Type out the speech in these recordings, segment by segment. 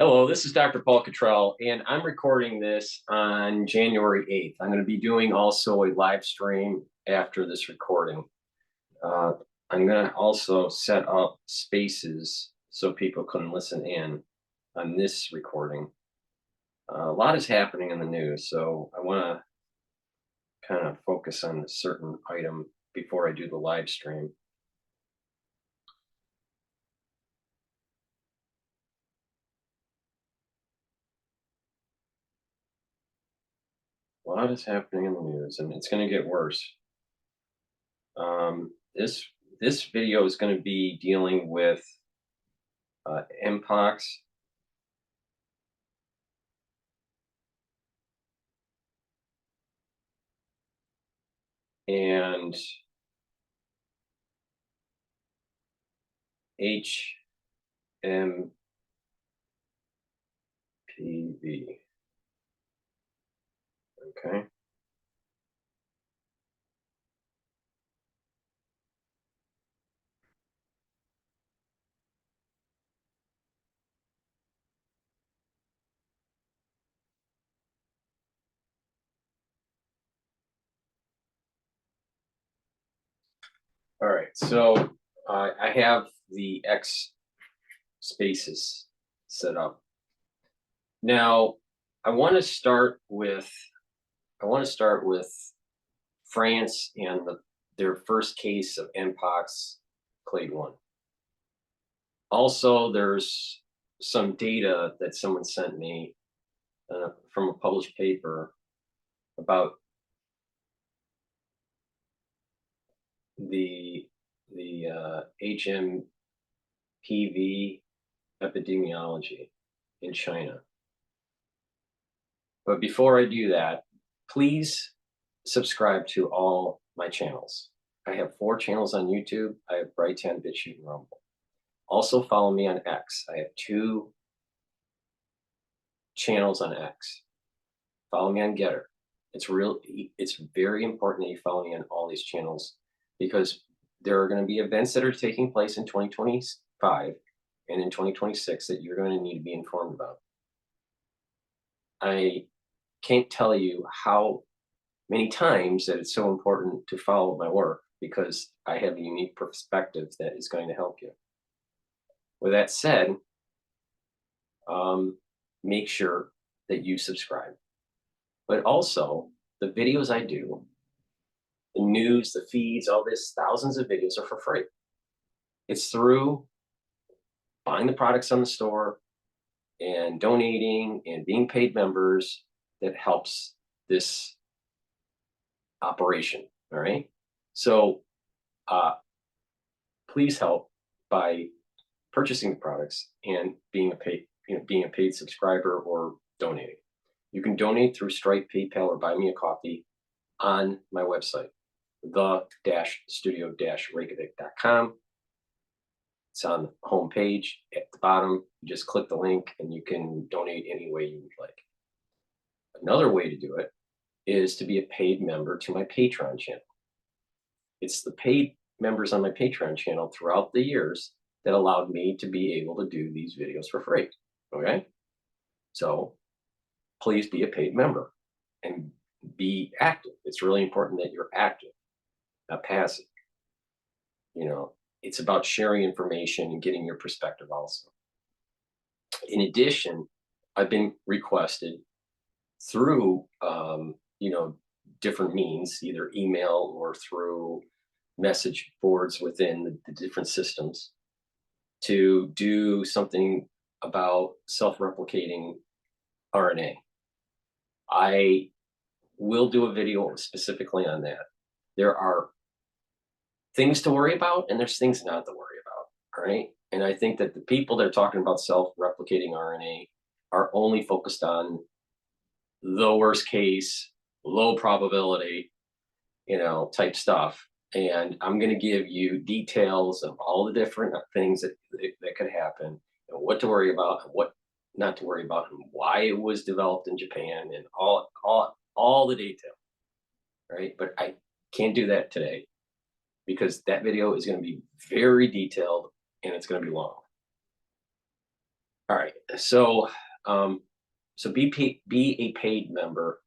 Hello, this is DrPaulCottrell, and I'm recording this on January 8th. I'm going to be doing also a live stream after this recording. I'm going to also set up spaces so people can listen in on this recording. A lot is happening in the news, so I want to kind of focus on a certain item before I do the live stream. A lot is happening in the news, and it's going to get worse. This video is going to be dealing with MPOX and HMPV. Okay. All right. So I have the X spaces set up. Now I want to start with France and their first case of MPOX clade 1. Also, there's some data that someone sent me from a published paper about the HMPV epidemiology in China. But before I do that, please subscribe to all my channels. I have 4 channels on YouTube. I have Brighteon, Bitchute, and Rumble. Also follow me on X. I have 2 channels on X. Follow me on GETTR. It's very important that you follow me on all these channels, because there are going to be events that are taking place in 2025 and in 2026 that you're going to need to be informed about. I can't tell you how many times that it's so important to follow my work, because I have a unique perspective that is going to help you. With that said, make sure that you subscribe. But also, the videos I do, the news, the feeds, all this, thousands of videos are for free. It's through buying the products on the store and donating and being paid members that helps this operation. All right. So please help by purchasing the products and being a paid subscriber or donating. You can donate through Stripe, PayPal, or buy me a coffee on my website, the-studio-reykjavik.com. It's on the home page at the bottom. You just click the link and you can donate any way you would like. Another way to do it is to be a paid member to my Patreon channel. It's the paid members on my Patreon channel throughout the years that allowed me to be able to do these videos for free. Okay? So please be a paid member and be active. It's really important that you're active, not passive. You know, it's about sharing information and getting your perspective also. In addition, I've been requested through, different means, either email or through message boards within the different systems, to do something about self-replicating RNA. I will do a video specifically on that. There are things to worry about and there's things not to worry about, all right? And I think that the people that are talking about self-replicating RNA are only focused on the worst case, low probability, type stuff. And I'm going to give you details of all the different things that could happen, and what to worry about and what not to worry about, and why it was developed in Japan, and all the detail, right? But I can't do that today, because that video is going to be very detailed and it's going to be long. All right. So be a paid member.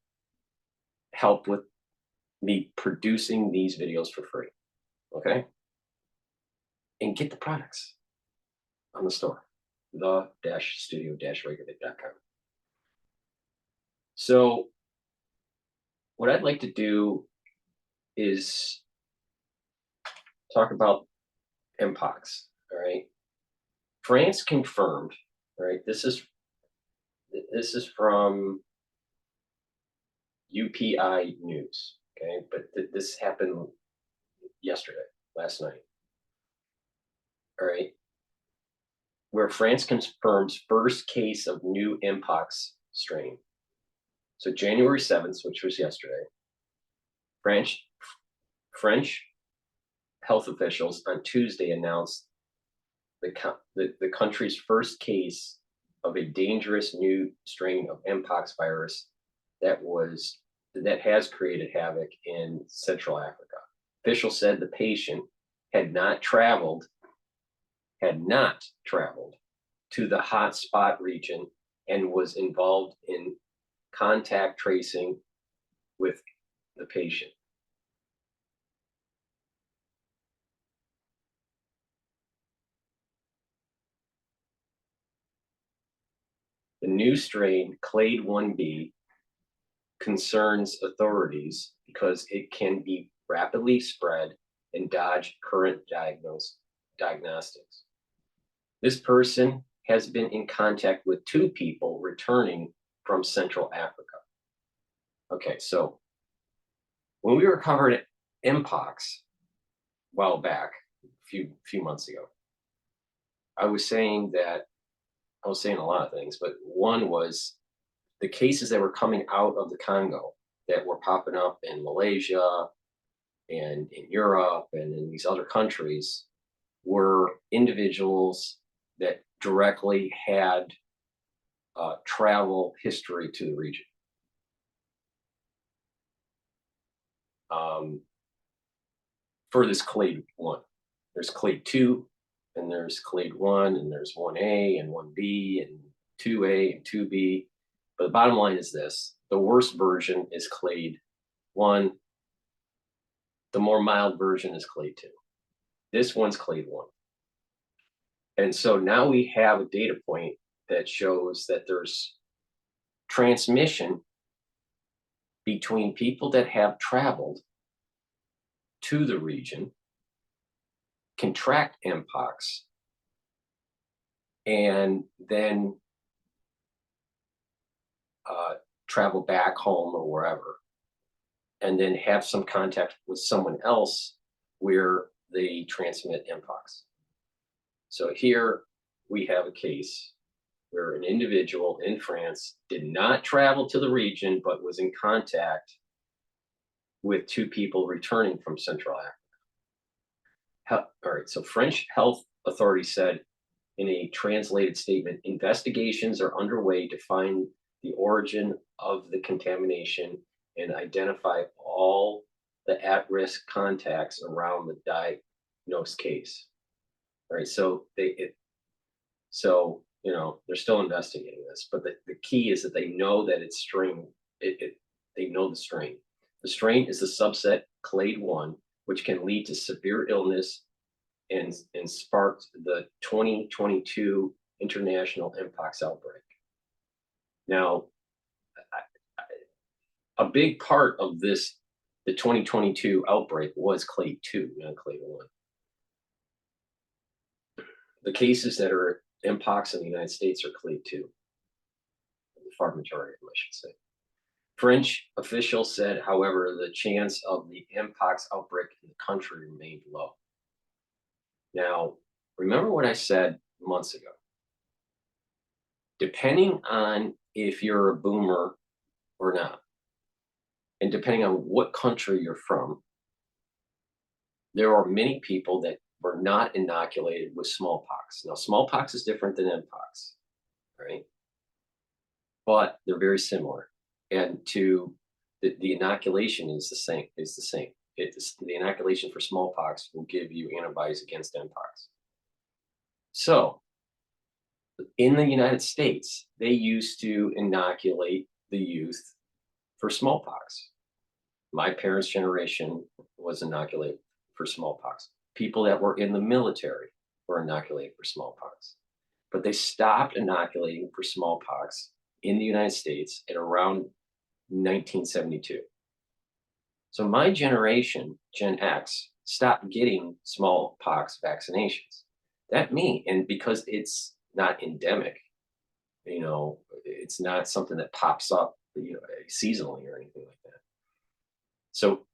Help with me producing these videos for free. Okay. And get the products on the store, the-studio-reykjavik.com. So what I'd like to do is talk about MPOX. All right. France confirmed. All right. This is from UPI News. Okay. But this happened yesterday, last night. All right. Where France confirms first case of new MPOX strain. So January 7th, which was yesterday, French health officials on Tuesday announced the country's first case of a dangerous new strain of MPOX virus that has created havoc in Central Africa. Officials said the patient had not traveled to the hotspot region and was involved in contact tracing with the patient. The new strain, Clade 1b, concerns authorities because it can be rapidly spread and dodge current diagnostics. This person has been in contact with 2 people returning from Central Africa. Okay, so when we were covering MPOX a while back, a few months ago, I was saying a lot of things, but one was the cases that were coming out of the Congo that were popping up in Malaysia and in Europe and in these other countries were individuals that directly had travel history to the region. For this Clade 1, there's Clade 2, and there's Clade 1, and there's 1A and 1B and 2A and 2B. But the bottom line is this: the worst version is Clade 1. The more mild version is Clade 2. This one's Clade 1. And so now we have a data point that shows that there's transmission between people that have traveled to the region, contract MPOX, and then travel back home or wherever, and then have some contact with someone else where they transmit MPOX. So here we have a case where an individual in France did not travel to the region, but was in contact with 2 people returning from Central Africa. All right, so French health authorities said in a translated statement, investigations are underway to find the origin of the contamination and identify all the at-risk contacts around the diagnosed case. All right, so they're still investigating this, but the key is that they know that it's strain. They know the strain. The strain is the subset Clade 1, which can lead to severe illness and sparked the 2022 international MPOX outbreak. Now, a big part of the 2022 outbreak was Clade 2, not Clade 1. The cases that are MPOX in the United States are Clade 2. The far majority of them, I should say. French officials said, however, the chance of the MPOX outbreak in the country remained low. Now, remember what I said months ago. Depending on if you're a boomer or not, and depending on what country you're from, there are many people that were not inoculated with smallpox. Now, smallpox is different than MPOX, right? But they're very similar. And the inoculation is the same. The inoculation for smallpox will give you antibodies against MPOX. So In the United States, they used to inoculate the youth for smallpox. My parents' generation was inoculated for smallpox. People that were in the military were inoculated for smallpox. But they stopped inoculating for smallpox in the United States at around 1972. So my generation, Gen X, stopped getting smallpox vaccinations. And because it's not endemic, it's not something that pops up, seasonally or anything like that. So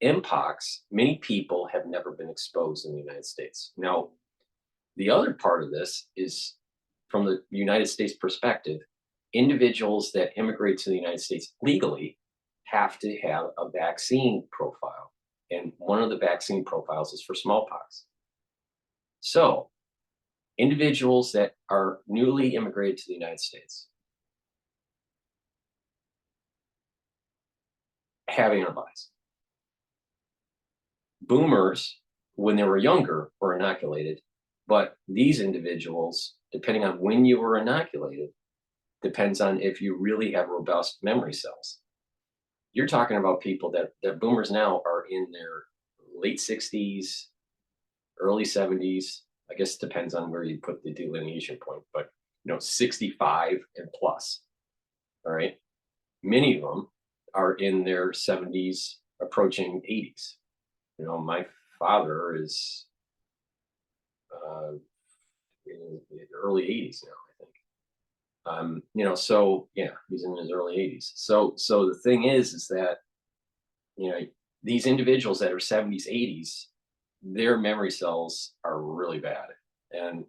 MPOX, many people have never been exposed in the United States. Now, the other part of this is from the United States perspective, individuals that immigrate to the United States legally have to have a vaccine profile. And one of the vaccine profiles is for smallpox. So individuals that are newly immigrated to the United States have antibodies. Boomers, when they were younger, were inoculated, but these individuals, depending on when you were inoculated, depends on if you really have robust memory cells. You're talking about people that boomers now are in their late 60s, early 70s. I guess it depends on where you put the delineation point, but 65 and plus. All right. Many of them are in their 70s, approaching 80s. My father is in the early 80s now, I think. So yeah, he's in his early 80s. So the thing is that these individuals that are 70s, 80s, their memory cells are really bad and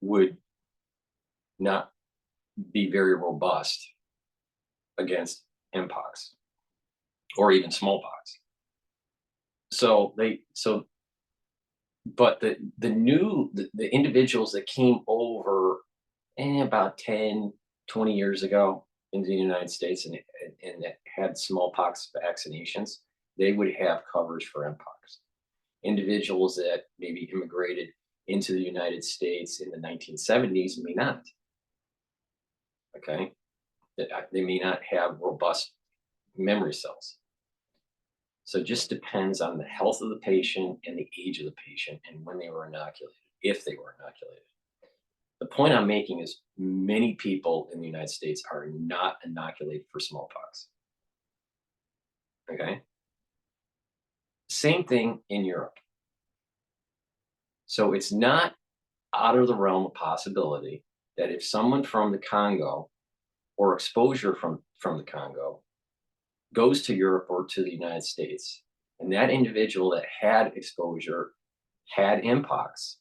would not be very robust against MPOX or even smallpox. But the individuals that came over about 10, 20 years ago into the United States and that had smallpox vaccinations, they would have coverage for MPOX. Individuals that maybe immigrated into the United States in the 1970s may not. Okay. They may not have robust memory cells. So it just depends on the health of the patient and the age of the patient and when they were inoculated, if they were inoculated. The point I'm making is many people in the United States are not inoculated for smallpox. Okay. Same thing in Europe. So it's not out of the realm of possibility that if someone from the Congo or exposure from the Congo goes to Europe or to the United States, and that individual that had exposure had MPOX,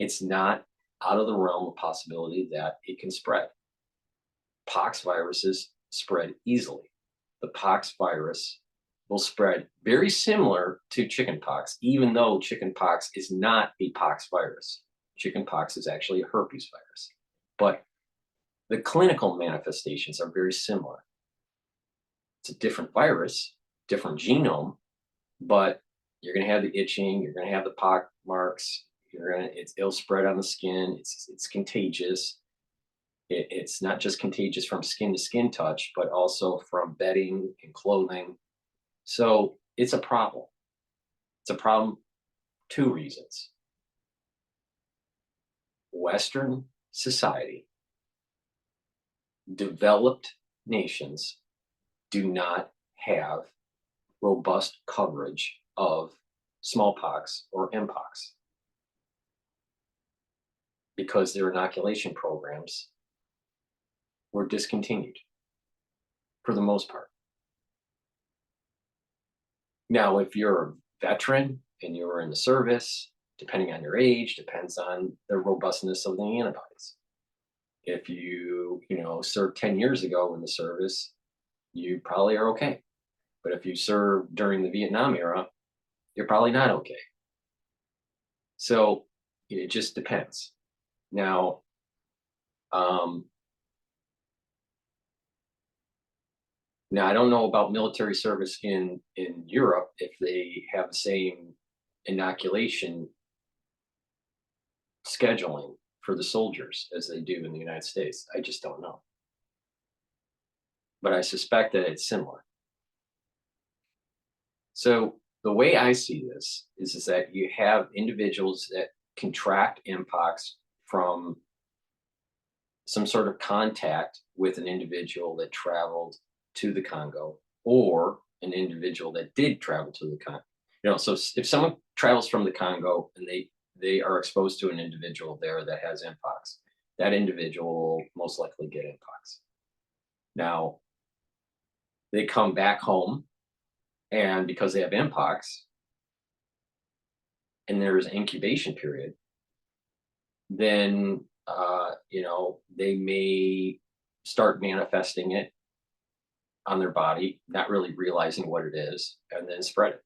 it's not out of the realm of possibility that it can spread. Pox viruses spread easily. The pox virus will spread very similar to chickenpox, even though chickenpox is not a pox virus. Chickenpox is actually a herpes virus. But the clinical manifestations are very similar. It's a different virus, different genome, but you're going to have the itching, you're going to have the pock marks, it'll spread on the skin, it's contagious. It's not just contagious from skin to skin touch, but also from bedding and clothing. So it's a problem. It's a problem, two reasons. Western society, developed nations do not have robust coverage of smallpox or MPOX because their inoculation programs were discontinued for the most part. Now, if you're a veteran and you were in the service, depending on your age, depends on the robustness of the antibodies. If you served 10 years ago in the service, you probably are okay. But if you served during the Vietnam era, you're probably not okay. So it just depends. Now, I don't know about military service in Europe if they have the same inoculation scheduling for the soldiers as they do in the United States. I just don't know. But I suspect that it's similar. So the way I see this is that you have individuals that contract MPOX from some sort of contact with an individual that traveled to the Congo, or an individual that did travel to the Congo. So if someone travels from the Congo and they are exposed to an individual there that has MPOX, that individual will most likely get MPOX. Now, they come back home, and because they have MPOX and there's an incubation period, then they may start manifesting it on their body, not really realizing what it is, and then spread it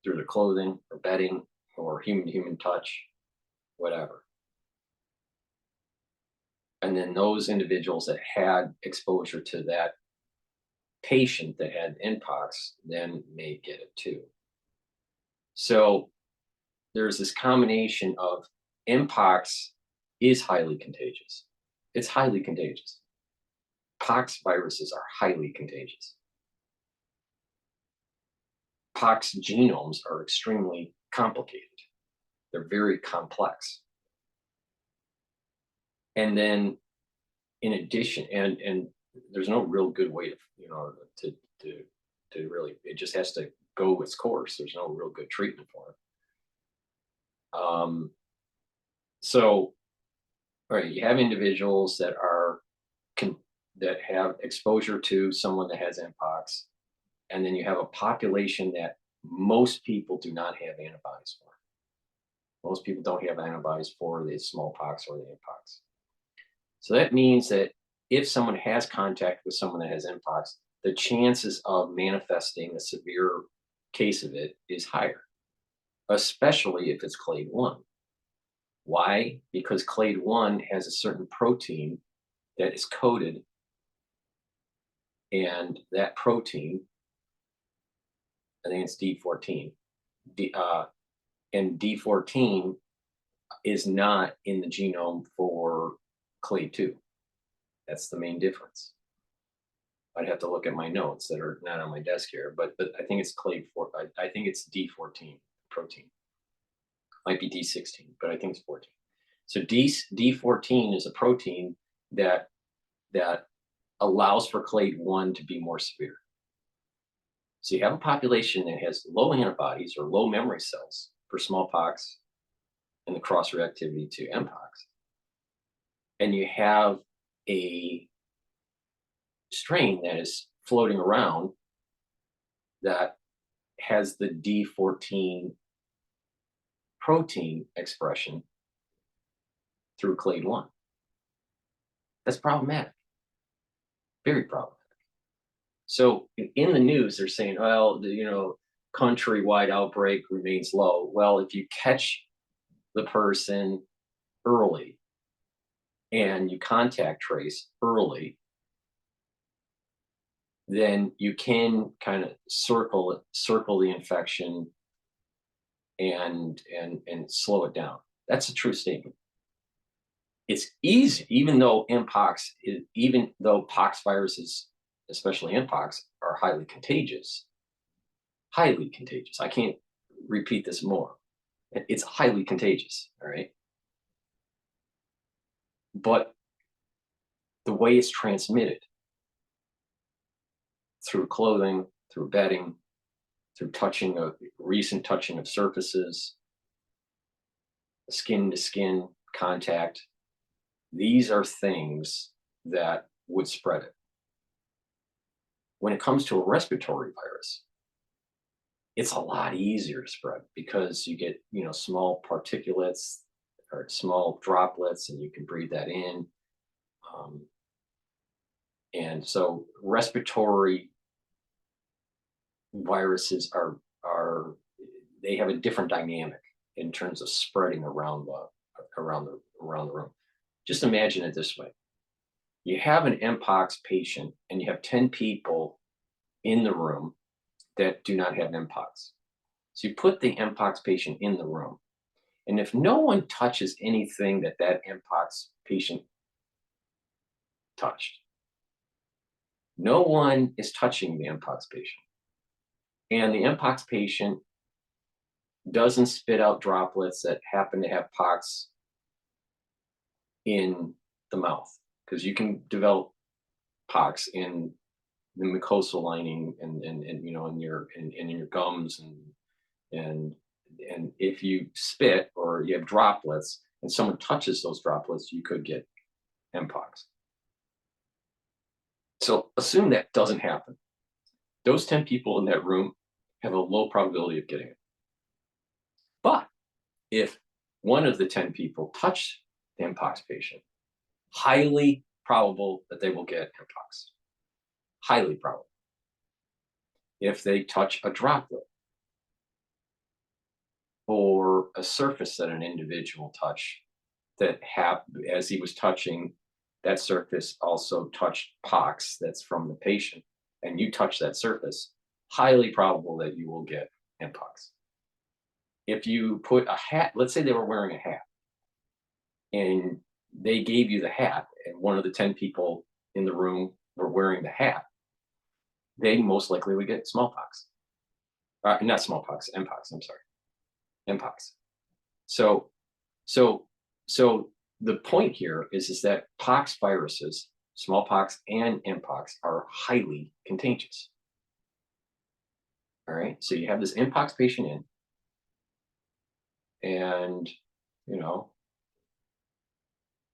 through their clothing or bedding or human touch, whatever. And then those individuals that had exposure to that patient that had MPOX then may get it too. So there's this combination of MPOX is highly contagious. It's highly contagious. Pox viruses are highly contagious. Pox genomes are extremely complicated. They're very complex. And then in addition, and there's no real good way to really, it just has to go its course. There's no real good treatment for it. So, all right, you have individuals that that have exposure to someone that has MPOX, and then you have a population that most people do not have antibodies for. Most people don't have antibodies for the smallpox or the MPOX. So that means that if someone has contact with someone that has MPOX, the chances of manifesting a severe case of it is higher, especially if it's clade 1. Why? Because clade 1 has a certain protein that is coded, and that protein, I think it's D14, and D14 is not in the genome for clade 2. That's the main difference. I'd have to look at my notes that are not on my desk here, but I think it's clade 4. I think it's D14 protein. Might be D16, but I think it's 14. So D14 is a protein that allows for clade 1 to be more severe. So you have a population that has low antibodies or low memory cells for smallpox and the cross-reactivity to MPOX. And you have a strain that is floating around that has the D14 protein expression through clade 1. That's problematic. Very problematic. So in the news, they're saying, well, countrywide outbreak remains low. Well, if you catch the person early and you contact trace early, then you can kind of circle the infection and slow it down. That's a true statement. It's easy, even though pox viruses, especially MPOX, are highly contagious. Highly contagious. I can't repeat this more. It's highly contagious, all right? But the way it's transmitted, through clothing, through bedding, through recent touching of surfaces, skin to skin contact, these are things that would spread it. When it comes to a respiratory virus, it's a lot easier to spread because you get, small particulates or small droplets, and you can breathe that in. And so respiratory viruses they have a different dynamic in terms of spreading around the room. Just imagine it this way. You have an MPOX patient and you have 10 people in the room that do not have MPOX. So you put the MPOX patient in the room And if no one touches anything that MPOX patient touched, no one is touching the MPOX patient. And the MPOX patient doesn't spit out droplets that happen to have pox in the mouth, because you can develop pox in the mucosal lining and you know in your gums and if you spit or you have droplets and someone touches those droplets, you could get MPOX. So assume that doesn't happen. Those 10 people in that room have a low probability of getting it. But if one of the 10 people touch the MPOX patient, highly probable that they will get MPOX. Highly probable. If they touch a droplet or a surface that an individual touched that as he was touching, that surface also touched pox that's from the patient, and you touch that surface, highly probable that you will get MPOX. If you put a hat, let's say they were wearing a hat, and they gave you the hat, and one of the 10 people in the room were wearing the hat, they most likely would get smallpox. Not smallpox, MPOX, I'm sorry. MPOX. So the point here is that pox viruses, smallpox and MPOX, are highly contagious. All right, so you have this MPOX patient in, and you know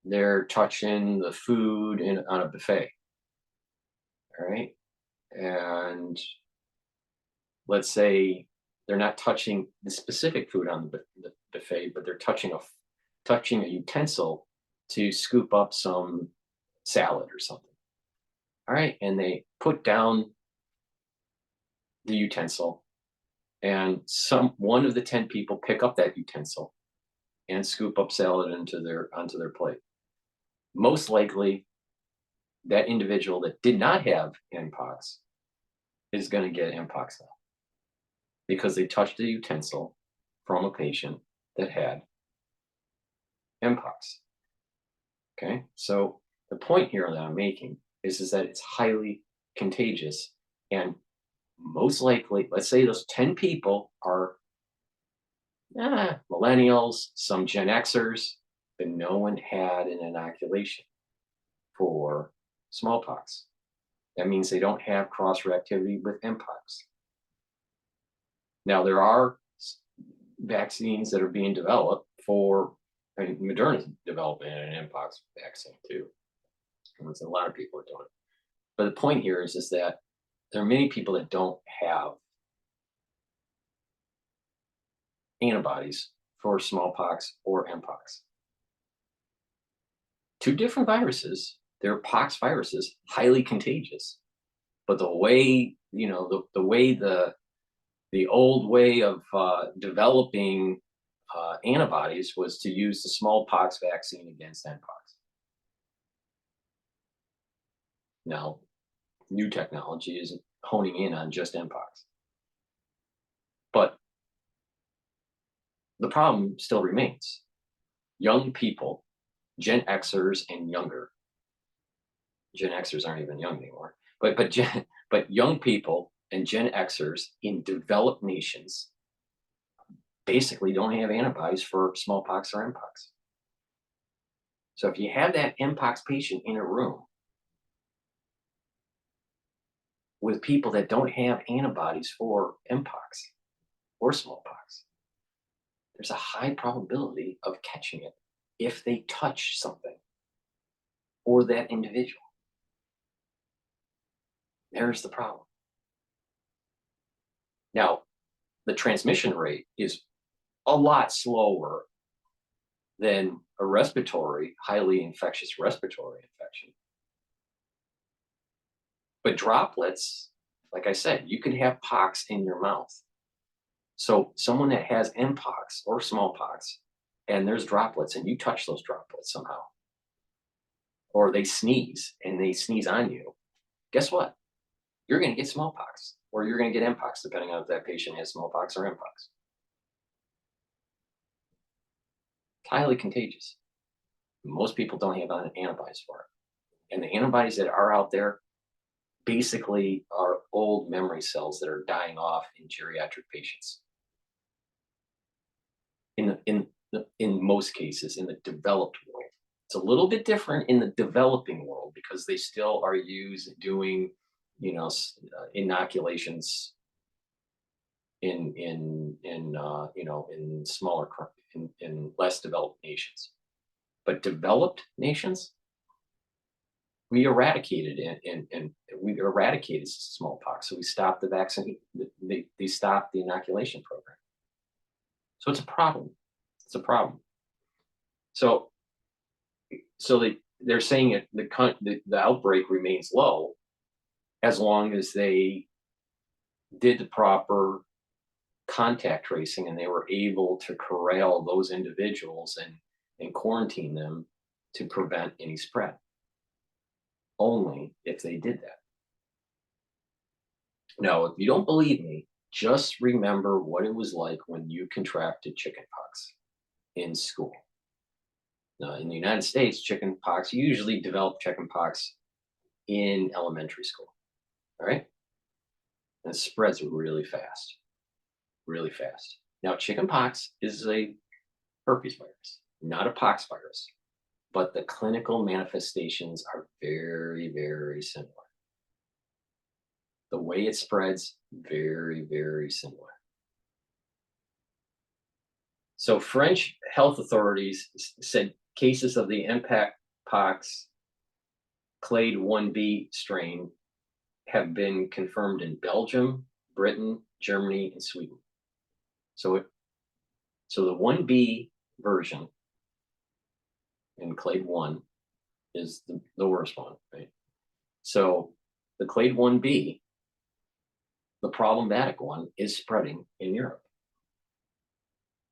they're touching the food on a buffet. All right, and let's say they're not touching the specific food on the buffet, but they're touching a utensil to scoop up some salad or something. All right, and they put down the utensil, and one of the 10 people pick up that utensil and scoop up salad onto their plate. Most likely, that individual that did not have MPOX is going to get MPOX now, because they touched the utensil from a patient that had MPOX. Okay, so the point here that I'm making is that it's highly contagious, and most likely, let's say those 10 people are millennials, some Gen Xers, but no one had an inoculation for smallpox. That means they don't have cross-reactivity with MPOX. Now, there are vaccines that are being developed for, I mean, Moderna's developing an MPOX vaccine too. And a lot of people are doing it. But the point here is that there are many people that don't have antibodies for smallpox or MPOX. Two different viruses, they're pox viruses, highly contagious. But the way, you know, the old way of developing antibodies was to use the smallpox vaccine against MPOX. Now, new technology is honing in on just MPOX. But the problem still remains. Young people, Gen Xers and younger, Gen Xers aren't even young anymore, but young people and Gen Xers in developed nations basically don't have antibodies for smallpox or MPOX. So if you have that MPOX patient in a room with people that don't have antibodies for MPOX or smallpox, there's a high probability of catching it if they touch something or that individual. There's the problem. Now, the transmission rate is a lot slower than a respiratory, highly infectious respiratory infection. But droplets, like I said, you can have pox in your mouth. So someone that has MPOX or smallpox, and there's droplets, and you touch those droplets somehow, or they sneeze and they sneeze on you, guess what? You're going to get smallpox, or you're going to get MPOX, depending on if that patient has smallpox or MPOX. highly contagious. Most people don't have antibodies for it. And the antibodies that are out there basically are old memory cells that are dying off in geriatric patients. In most cases, in the developed world. It's a little bit different in the developing world because they still are doing, inoculations in smaller in less developed nations. But developed nations, we eradicated and we eradicated smallpox. So we stopped the vaccine. They stopped the inoculation program. So it's a problem. It's a problem. So they're saying the outbreak remains low as long as they did the proper contact tracing and they were able to corral those individuals and quarantine them to prevent any spread. Only if they did that. Now, if you don't believe me, just remember what it was like when you contracted chickenpox in school. Now, in the United States, chickenpox, you usually develop chickenpox in elementary school, all right? And it spreads really fast, really fast. Now, chickenpox is a herpes virus, not a pox virus, but the clinical manifestations are very, very similar. The way it spreads, very, very similar. So French health authorities said cases of the MPOX clade 1b strain have been confirmed in Belgium, Britain, Germany, and Sweden. So the 1b version in clade 1 is the worst one, right? So the clade 1b, the problematic one, is spreading in Europe.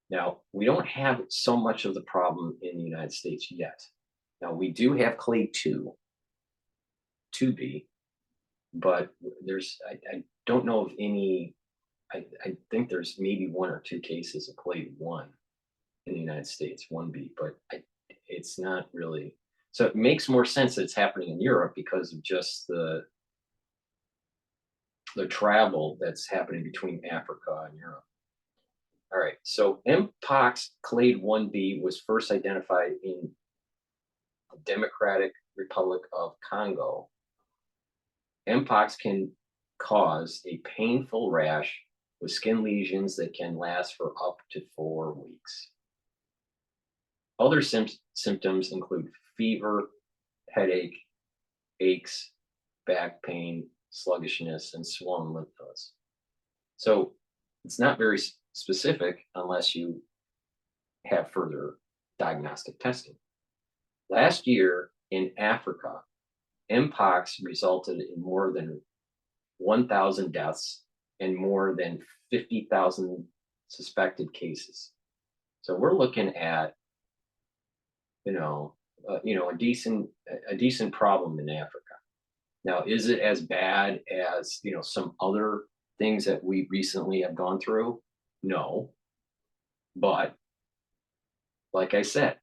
Now, we don't have so much of the problem in the United States yet. Now, we do have clade 2b, but I don't know of any, I think there's maybe 1 or 2 cases of clade 1 in the United States, 1b, but it's not really, so it makes more sense that it's happening in Europe because of just the travel that's happening between Africa and Europe. All right, so MPOX clade 1b was first identified in the Democratic Republic of Congo. MPOX can cause a painful rash with skin lesions that can last for up to 4 weeks. Other symptoms include fever, headache, aches, back pain, sluggishness, and swollen lymph nodes. So it's not very specific unless you have further diagnostic testing. Last year in Africa, MPOX resulted in more than 1,000 deaths and more than 50,000 suspected cases. So we're looking at, a decent problem in Africa. Now, is it as bad as, some other things that we recently have gone through? No. But like I said,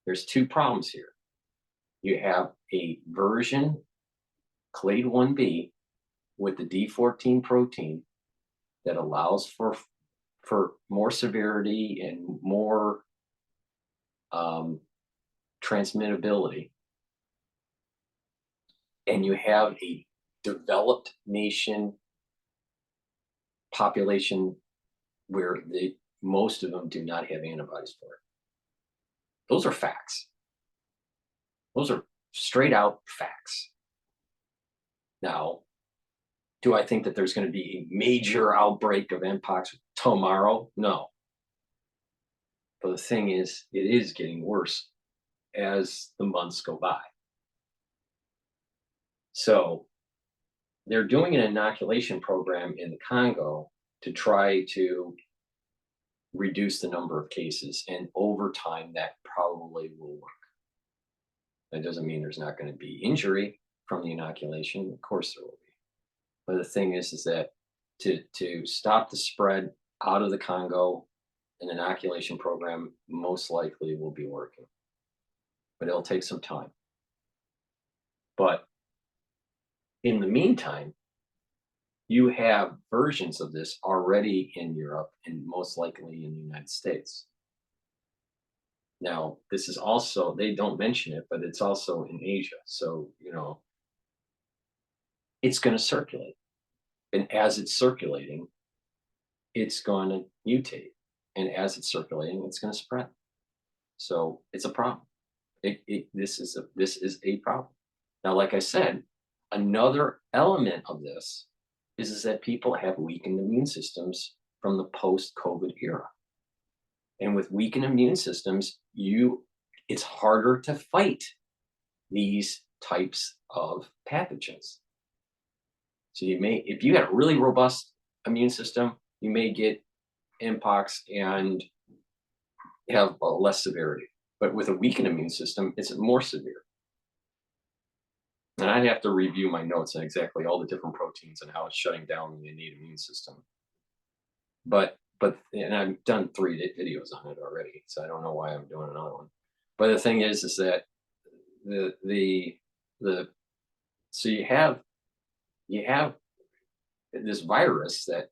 there's 2 problems here. You have a version, clade 1b, with the D14 protein that allows for more severity and more transmittability. And you have a developed nation population where most of them do not have antibodies for it. Those are facts. Those are straight out facts. Now, do I think that there's going to be a major outbreak of MPOX tomorrow? No. But the thing is, it is getting worse as the months go by. So they're doing an inoculation program in the Congo to try to reduce the number of cases. And over time, that probably will work. That doesn't mean there's not going to be injury from the inoculation. Of course there will be. But the thing is that to stop the spread out of the Congo an inoculation program most likely will be working, but it'll take some time. But in the meantime, you have versions of this already in Europe and most likely in the United States. Now, this is also, they don't mention it, but it's also in Asia. So, it's going to circulate. And as it's circulating, it's going to mutate. And as it's circulating, it's going to spread. So it's a problem. This is a problem. Now, like I said, another element of this is that people have weakened immune systems from the post-COVID era. And with weakened immune systems, it's harder to fight these types of pathogens. So if you had a really robust immune system, you may get MPOX and have less severity. But with a weakened immune system, it's more severe. And I'd have to review my notes on exactly all the different proteins and how it's shutting down the innate immune system. And I've done 3 videos on it already, so I don't know why I'm doing another one. But the thing is that so you have this virus that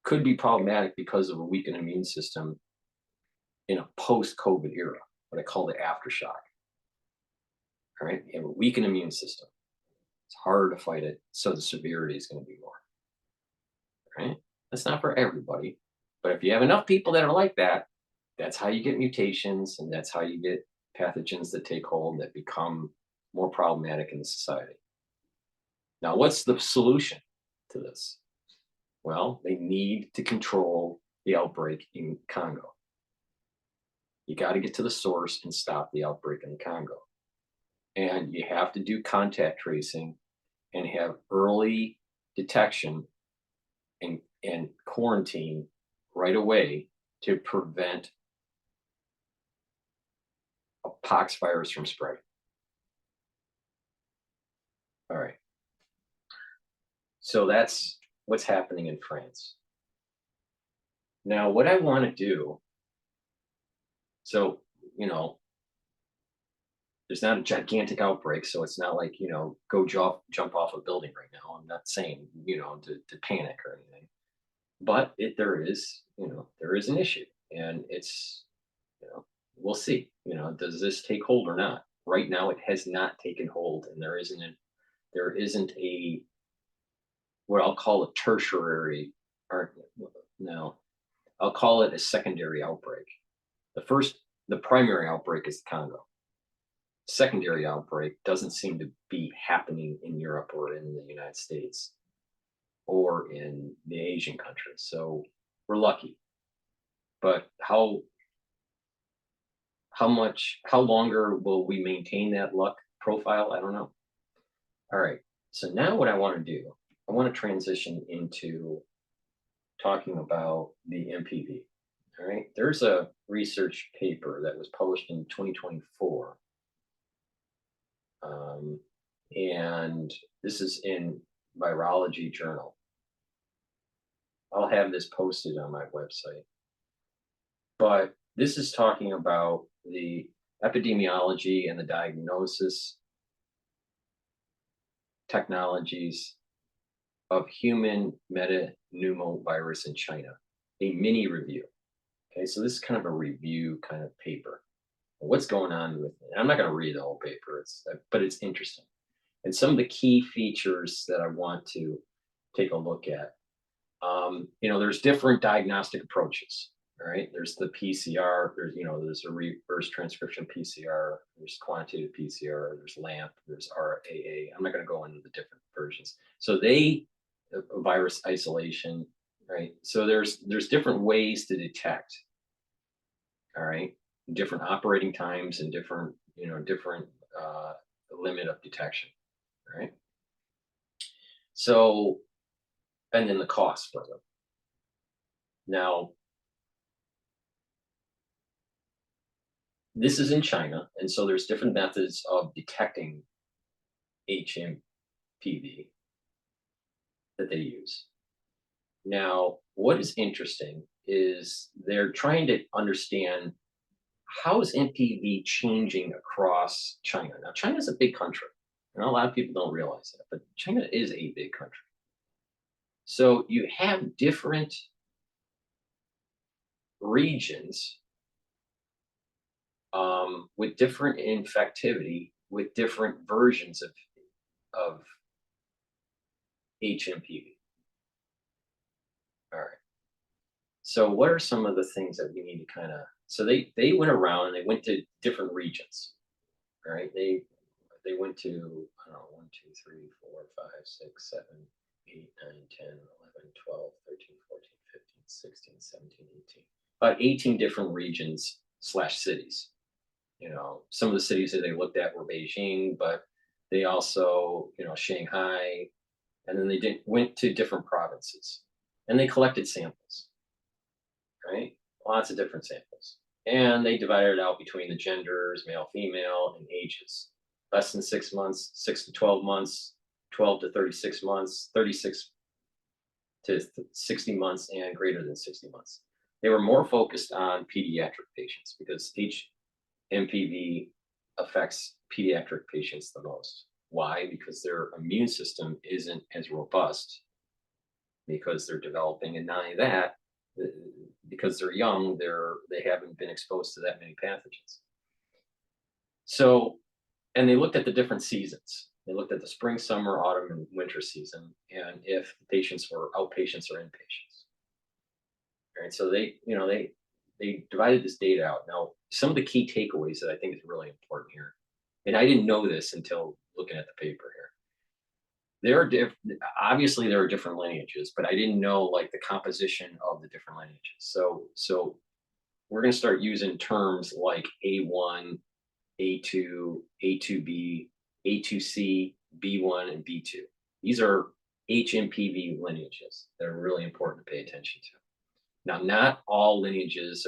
could be problematic because of a weakened immune system in a post-COVID era, what I call the aftershock. All right, you have a weakened immune system. It's harder to fight it, so the severity is going to be more. Right? That's not for everybody, but if you have enough people that are like that, that's how you get mutations, and that's how you get pathogens that take hold that become more problematic in the society. Now, what's the solution to this? Well, they need to control the outbreak in Congo. You got to get to the source and stop the outbreak in the Congo. And you have to do contact tracing and have early detection and quarantine right away to prevent a pox virus from spreading. All right. So that's what's happening in France. Now, what I want to do, so, there's not a gigantic outbreak, so it's not like, go jump off a building right now. I'm not saying, to panic or anything. But there is an issue, and it's, we'll see. Does this take hold or not? Right now, it has not taken hold, and there isn't a what I'll call a tertiary, or no, I'll call it a secondary outbreak. The primary outbreak is the Congo. Secondary outbreak doesn't seem to be happening in Europe or in the United States or in the Asian countries. So we're lucky. But how longer will we maintain that luck profile? I don't know. All right. So now what I want to do, I want to transition into talking about the MPV. All right. There's a research paper that was published in 2024. And this is in Virology Journal. I'll have this posted on my website. But this is talking about the epidemiology and the diagnosis technologies of human metapneumovirus in China, a mini review. Okay, so this is kind of a review kind of paper. What's going on with it? I'm not going to read the whole paper, but it's interesting. And some of the key features that I want to take a look at. There's different diagnostic approaches. All right, there's the PCR. There's a reverse transcription PCR. There's quantitative PCR. There's LAMP. There's RAA. I'm not going to go into the different versions. So virus isolation, right? So there's different ways to detect. All right, different operating times and different limit of detection. All right. So, and then the cost for them. Now, this is in China, and so there's different methods of detecting HMPV that they use. Now, what is interesting is they're trying to understand how is MPV changing across China. Now, China is a big country, and a lot of people don't realize that, but China is a big country. So you have different regions with different infectivity, with different versions of HMPV. All right. So what are some of the things that we need to kind of? So they went around and they went to different regions. Right? They went to, I don't know, 1, 2, 3, 4, 5, 6, 7, 8, 9, 10, 11, 12, 13, 14, 15, 16, 17, 18. About 18 different regions slash cities. You know, some of the cities that they looked at were Beijing, but they also, you know, Shanghai, and then went to different provinces and they collected samples, right? Lots of different samples. And they divided it out between the genders, male, female, and ages. Less than 6 months, 6 to 12 months, 12 to 36 months, 36 to 60 months, and greater than 60 months. They were more focused on pediatric patients because HMPV affects pediatric patients the most. Why? Because their immune system isn't as robust because they're developing, and not only that, because they're young, they haven't been exposed to that many pathogens. So, and they looked at the different seasons. They looked at the spring, summer, autumn, and winter season, and if the patients were outpatients or inpatients. Right. So they divided this data out. Now, some of the key takeaways that I think is really important here, and I didn't know this until looking at the paper here. Obviously there are different lineages, but I didn't know like the composition of the different lineages. So we're going to start using terms like A1, A2, A2B, A2C, B1, and B2. These are HMPV lineages that are really important to pay attention to. Now, not all lineages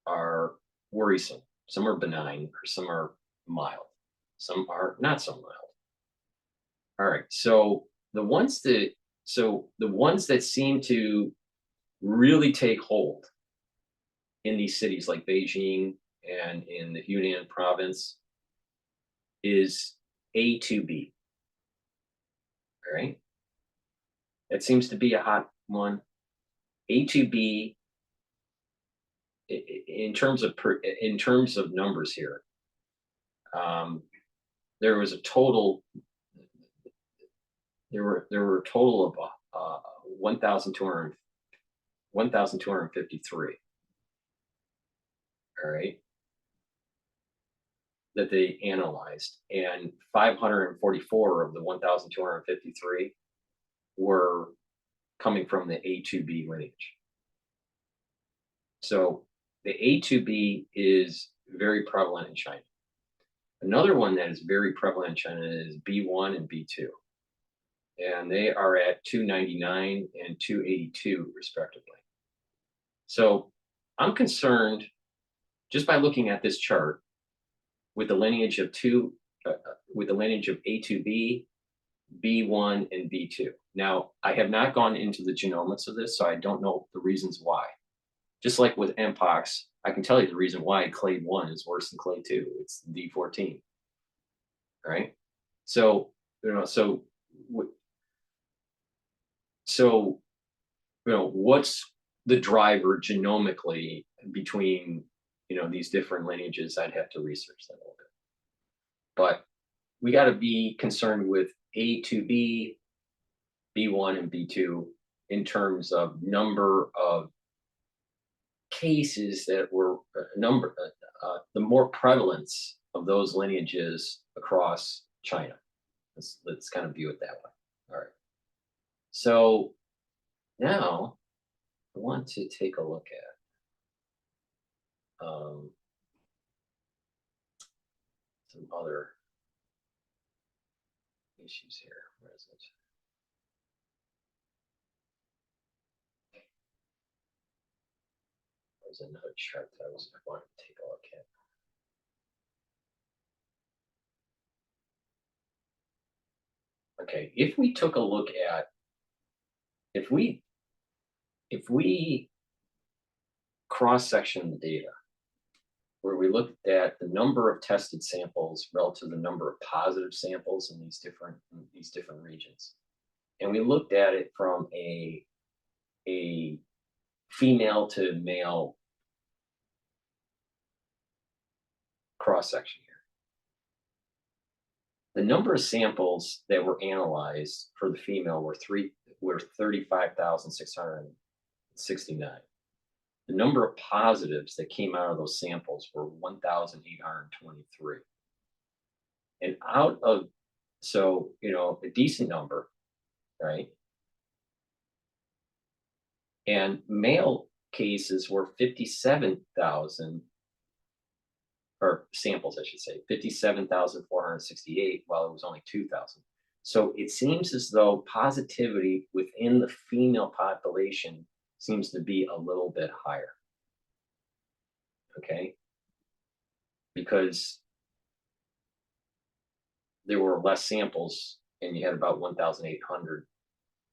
are worrisome. Some are benign, or some are mild. Some are not so mild. All right. So the ones that seem to really take hold in these cities like Beijing and in the Yunnan province is A2B. All right. That seems to be a hot one. A2B in terms of numbers here. There was a total. There were a total of 1,253. All right, that they analyzed, and 544 of the 1,253 were coming from the A2B lineage. So the A2B is very prevalent in China. Another one that is very prevalent in China is B1 and B2. And they are at 299 and 282 respectively. So I'm concerned just by looking at this chart with the lineage of A2B, B1, and B2. Now, I have not gone into the genomics of this, so I don't know the reasons why. Just like with MPOX, I can tell you the reason why clade 1 is worse than clade 2. It's D14, right? So, what's the driver genomically between, these different lineages? I'd have to research that a little bit. But we got to be concerned with A2B, B1, and B2 in terms of number of cases that were the more prevalence of those lineages across China. Let's kind of view it that way. All right. So now I want to take a look at some other issues here. Where is it? There's another chart that I wanted to take a look at. Okay, if we if we cross-section the data, where we looked at the number of tested samples relative to the number of positive samples in these different regions, and we looked at it from a female to male cross-section here. The number of samples that were analyzed for the female were 35,669. The number of positives that came out of those samples were 1,823. And out of, so, a decent number, right? And male cases were 57,000, or samples, I should say, 57,468, while it was only 2,000. So it seems as though positivity within the female population seems to be a little bit higher. Okay? Because there were less samples and you had about 1,800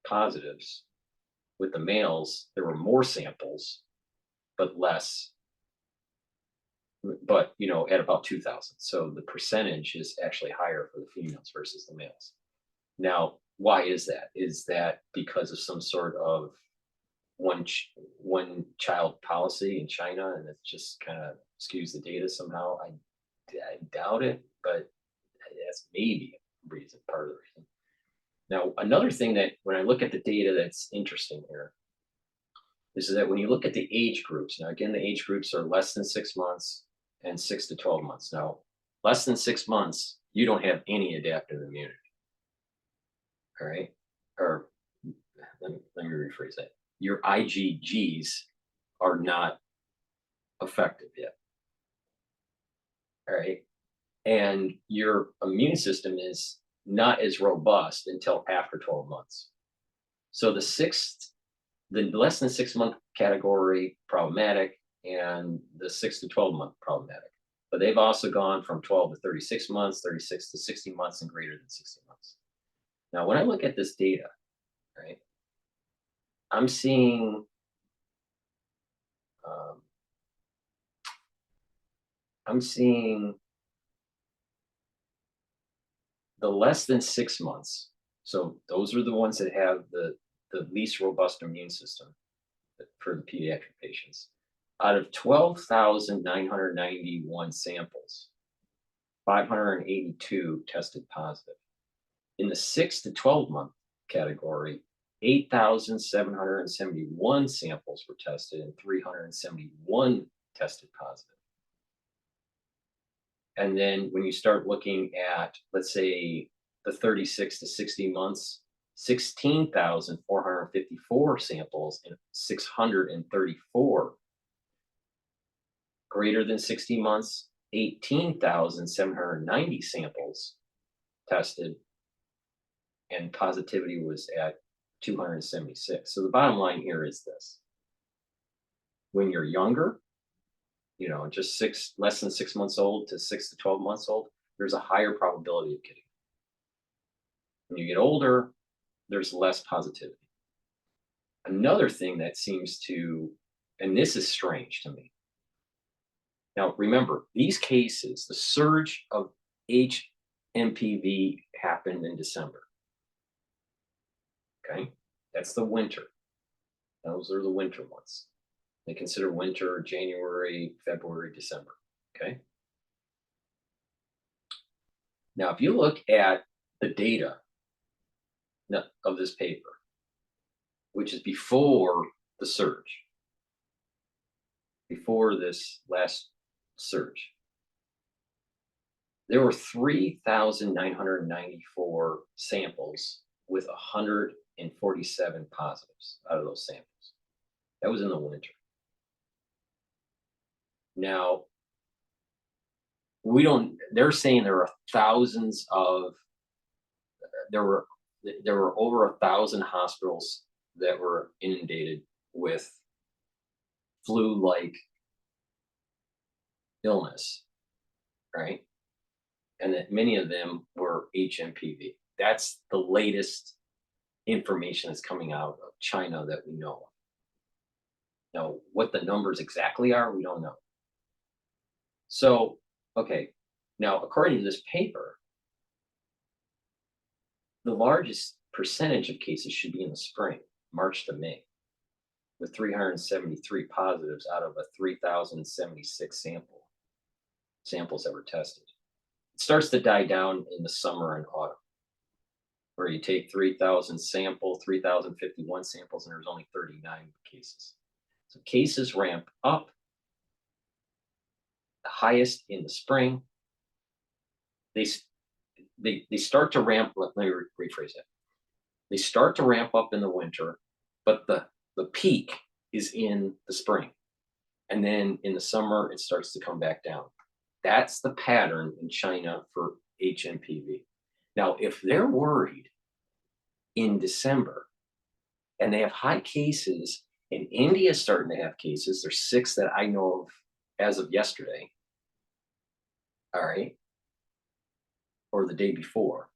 positives. With the males, there were more samples, but less, but at about 2,000. So the percentage is actually higher for the females versus the males. Now, why is that? Is that because of some sort of one child policy in China, and it just kind of skews the data somehow? I doubt it, but that's maybe a reason, part of the reason. Now, another thing that when I look at the data that's interesting here is that when you look at the age groups, now again, the age groups are less than 6 months and 6 to 12 months. Now, less than 6 months, you don't have any adaptive immunity. All right? Or let me rephrase that. Your IgGs are not effective yet. All right? And your immune system is not as robust until after 12 months. So the less than 6 month category, problematic, and the 6 to 12 month, problematic. But they've also gone from 12 to 36 months, 36 to 60 months, and greater than 60 months. Now, when I look at this data, right, I'm seeing the less than 6 months. So those are the ones that have the least robust immune system for the pediatric patients. Out of 12,991 samples, 582 tested positive. In the 6 to 12 month category, 8,771 samples were tested and 371 tested positive. And then when you start looking at, let's say, the 36 to 60 months, 16,454 samples and 634. Greater than 60 months, 18,790 samples tested, and positivity was at 276. So the bottom line here is this. When you're younger, just less than 6 months old to 6 to 12 months old, there's a higher probability of getting it. When you get older, there's less positivity. Another thing that seems to, and this is strange to me. Now, remember, these cases, the surge of HMPV happened in December. Okay, that's the winter. Those are the winter months. They consider winter January, February, December. Okay. Now, if you look at the data of this paper, which is before the surge, before this last surge, there were 3,994 samples with 147 positives out of those samples. That was in the winter. Now, they're saying there were there were over 1,000 hospitals that were inundated with flu-like illness, right? And that many of them were HMPV. That's the latest information that's coming out of China that we know of. Now, what the numbers exactly are, we don't know. So, okay, now according to this paper, the largest percentage of cases should be in the spring, March to May, with 373 positives out of a 3,076 samples that were tested. It starts to die down in the summer and autumn, where you take 3,000 3,051 samples, and there's only 39 cases. So cases ramp up, the highest in the spring. They start to ramp. Let me rephrase that. They start to ramp up in the winter, but the peak is in the spring, and then in the summer it starts to come back down. That's the pattern in China for HMPV. Now, if they're worried in December and they have high cases, and India's starting to have cases, there's 6 that I know of as of yesterday, all right, or the day before.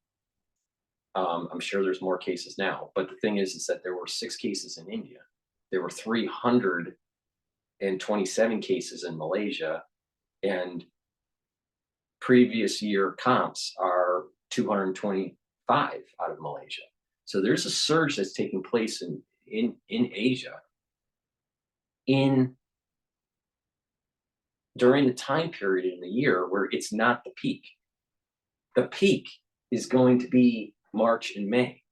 I'm sure there's more cases now, but the thing is that there were 6 cases in India. There were 327 cases in Malaysia, and previous year comps are 225 out of Malaysia. So there's a surge that's taking place in Asia during the time period in the year where it's not the peak. The peak is going to be March and May.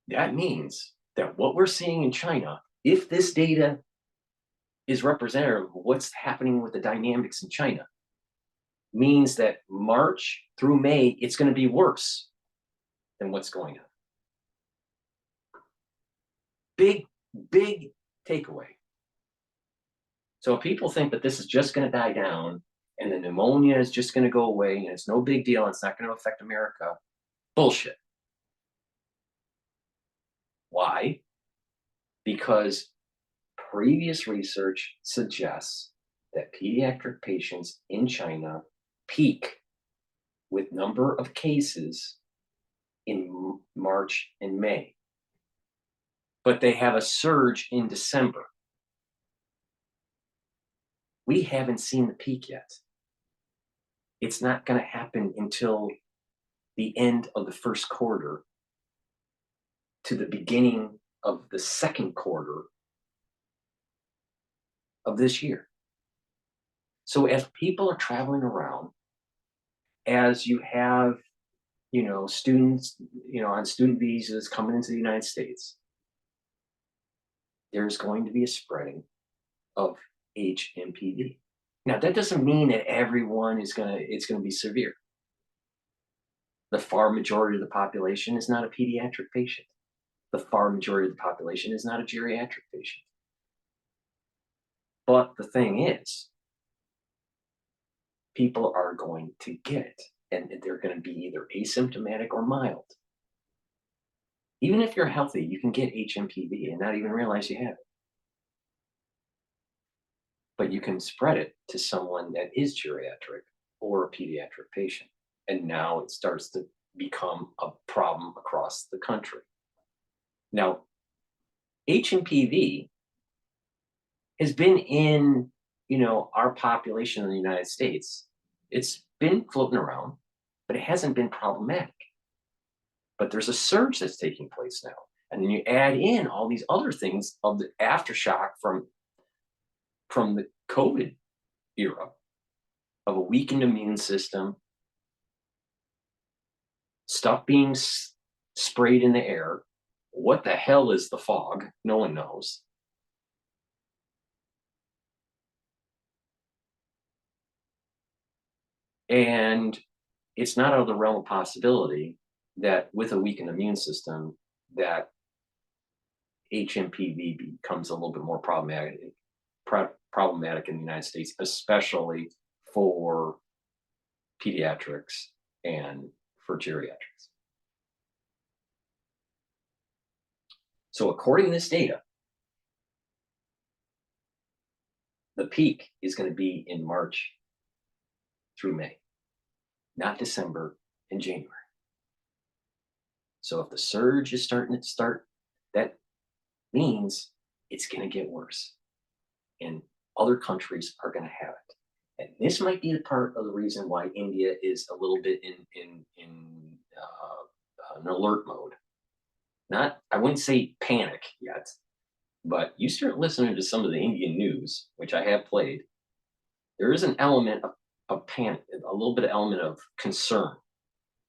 That means that what we're seeing in China, if this data is representative of what's happening with the dynamics in China, means that March through May, it's going to be worse than what's going on. Big takeaway. So if people think that this is just going to die down and the pneumonia is just going to go away and it's no big deal, it's not going to affect America, bullshit. Why? Because previous research suggests that pediatric patients in China peak with number of cases in March and May, but they have a surge in December. We haven't seen the peak yet. It's not going to happen until the end of the first quarter to the beginning of the second quarter of this year. So as people are traveling around, as you have, students, on student visas coming into the United States, there's going to be a spreading of HMPV. Now, that doesn't mean that everyone it's going to be severe. The far majority of the population is not a pediatric patient. The far majority of the population is not a geriatric patient. But the thing is, people are going to get it, and they're going to be either asymptomatic or mild. Even if you're healthy, you can get HMPV and not even realize you have it. But you can spread it to someone that is geriatric or a pediatric patient. And now it starts to become a problem across the country. Now, HMPV has been in, our population in the United States. It's been floating around, but it hasn't been problematic. But there's a surge that's taking place now. And then you add in all these other things of the aftershock from the COVID era of a weakened immune system, stuff being sprayed in the air. What the hell is the fog? No one knows. And it's not out of the realm of possibility that with a weakened immune system, that HMPV becomes a little bit more problematic in the United States, especially for pediatrics and for geriatrics. So according to this data, the peak is going to be in March through May, not December and January. So if the surge is starting to start, that means it's going to get worse. And other countries are going to have it. And this might be the part of the reason why India is a little bit in an alert mode. Not, I wouldn't say panic yet, but you start listening to some of the Indian news, which I have played. There is an element of panic, a little bit of element of concern.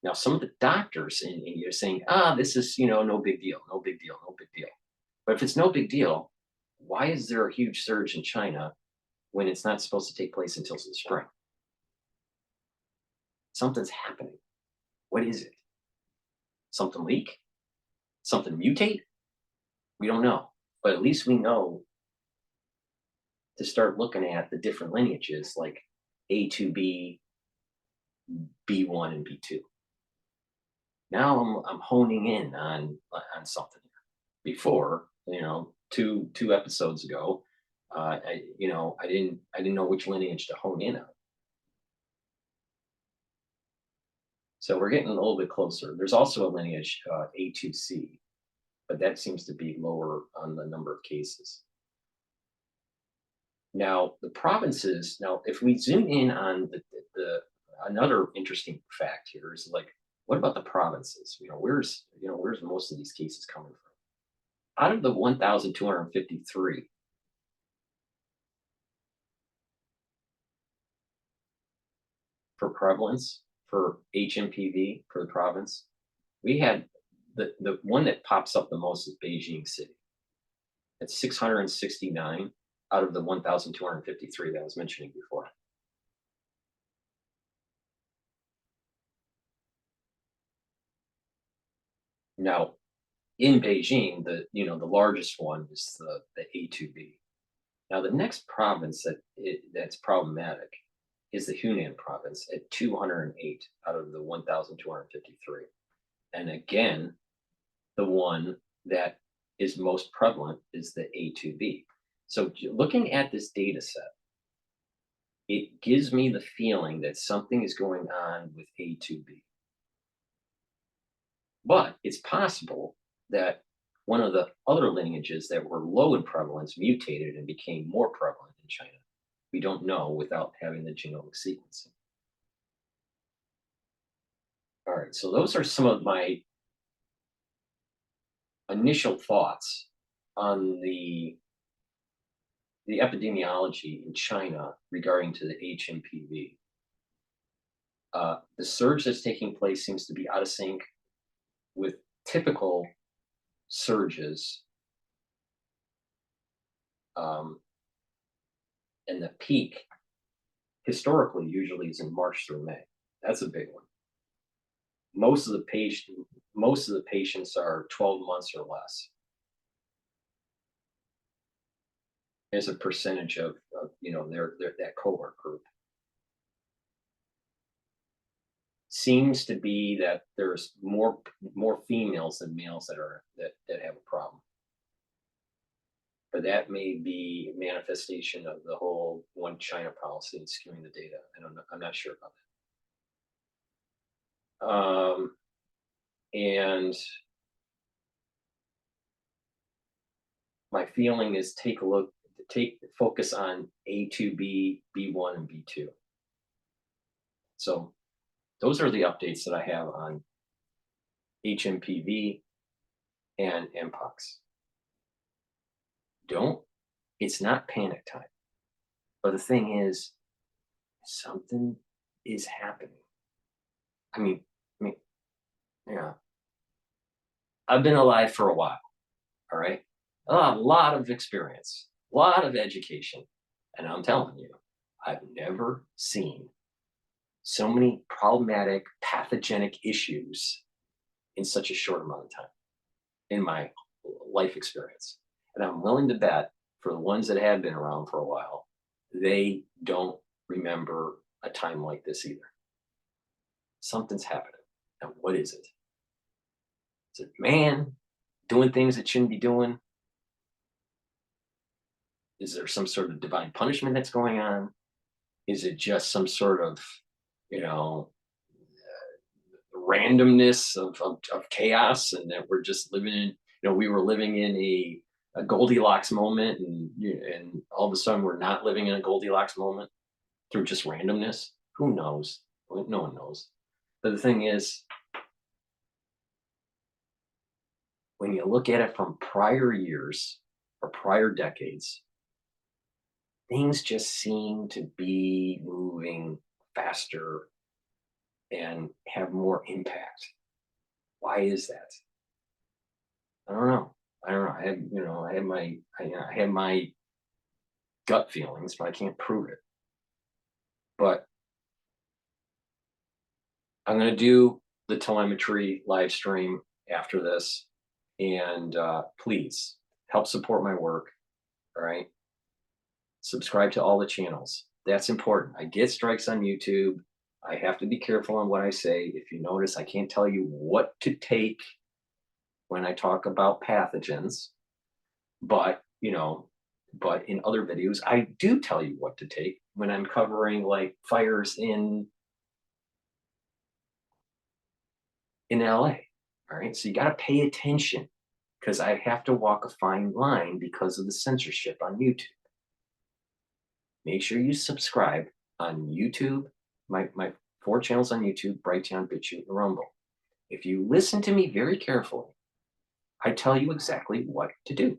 Now, some of the doctors in India are saying, this is, no big deal, no big deal, no big deal. But if it's no big deal, why is there a huge surge in China when it's not supposed to take place until the spring? Something's happening. What is it? Something leak? Something mutate? We don't know. But at least we know to start looking at the different lineages like A2B, B1, and B2. Now I'm honing in on something here. Before, two episodes ago, I didn't know which lineage to hone in on. So we're getting a little bit closer. There's also a lineage A2C, but that seems to be lower on the number of cases. Now the provinces. Now, if we zoom in on the another interesting fact here is like, what about the provinces? Where's most of these cases coming from? Out of the 1,253, for prevalence for HMPV for the province, we had the one that pops up the most is Beijing City. It's 669 out of the 1,253 that I was mentioning before. Now, in Beijing, the largest one is the A2B. Now, the next province that's problematic is the Hunan province at 208 out of the 1,253. And again, the one that is most prevalent is the A2B. So looking at this data set, it gives me the feeling that something is going on with A2B. But it's possible that one of the other lineages that were low in prevalence mutated and became more prevalent in China. We don't know without having the genomic sequencing. All right, so those are some of my initial thoughts on the epidemiology in China regarding to the HMPV. The surge that's taking place seems to be out of sync with typical surges, and the peak historically usually is in March through May. That's a big one. Most of the patients are 12 months or less. As a percentage of their that cohort group. Seems to be that there's more females than males that have a problem. But that may be a manifestation of the whole one China policy and skewing the data. I'm not sure about that. And my feeling is focus on A2B, B1, and B2. So those are the updates that I have on HMPV and MPOX. It's not panic time. But the thing is, something is happening. I mean, yeah. I've been alive for a while, all right? A lot of experience, a lot of education. And I'm telling you, I've never seen so many problematic, pathogenic issues in such a short amount of time in my life experience. And I'm willing to bet for the ones that have been around for a while, they don't remember a time like this either. Something's happening. Now, what is it? Is it man doing things it shouldn't be doing? Is there some sort of divine punishment that's going on? Is it just some sort of, randomness of chaos, and that we're just living in, we were living in a Goldilocks moment, and all of a sudden we're not living in a Goldilocks moment through just randomness. Who knows? Well, no one knows. But the thing is, when you look at it from prior years or prior decades, things just seem to be moving faster and have more impact. Why is that? I don't know. I don't know. I have my gut feelings, but I can't prove it. But I'm going to do the telemetry live stream after this, and please help support my work. All right, subscribe to all the channels. That's important. I get strikes on YouTube. I have to be careful on what I say. If you notice, I can't tell you what to take when I talk about pathogens, but but in other videos, I do tell you what to take when I'm covering like fires in LA. All right. So you got to pay attention because I have to walk a fine line because of the censorship on YouTube. Make sure you subscribe on YouTube, my 4 channels on YouTube, Brighteon, Bitchute, and Rumble. If you listen to me very carefully, I tell you exactly what to do.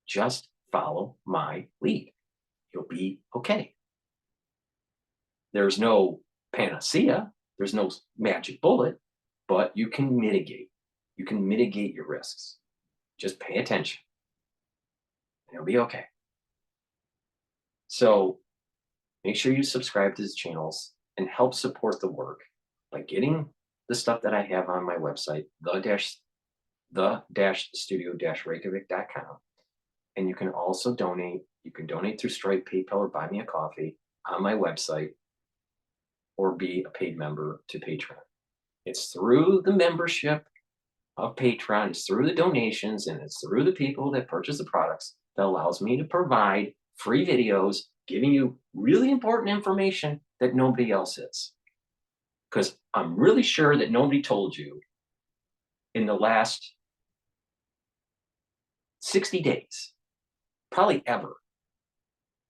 Just follow my lead. You'll be okay. There's no panacea, there's no magic bullet, but you can mitigate. You can mitigate your risks. Just pay attention, and you'll be okay. So make sure you subscribe to these channels and help support the work by getting the stuff that I have on my website, the-studio-reykjavik.com. And you can also donate. You can donate through Stripe, PayPal, or Buy Me a Coffee on my website, or be a paid member to Patreon. It's through the membership of Patreon, it's through the donations, and it's through the people that purchase the products that allows me to provide free videos giving you really important information that nobody else is. Because I'm really sure that nobody told you in the last 60 days, probably ever,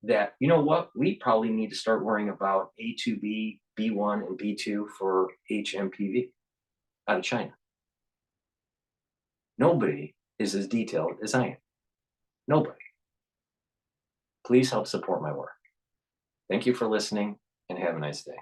that, you know what, we probably need to start worrying about A2B, B1, and B2 for HMPV out of China. Nobody is as detailed as I am. Nobody. Please help support my work. Thank you for listening, and have a nice day.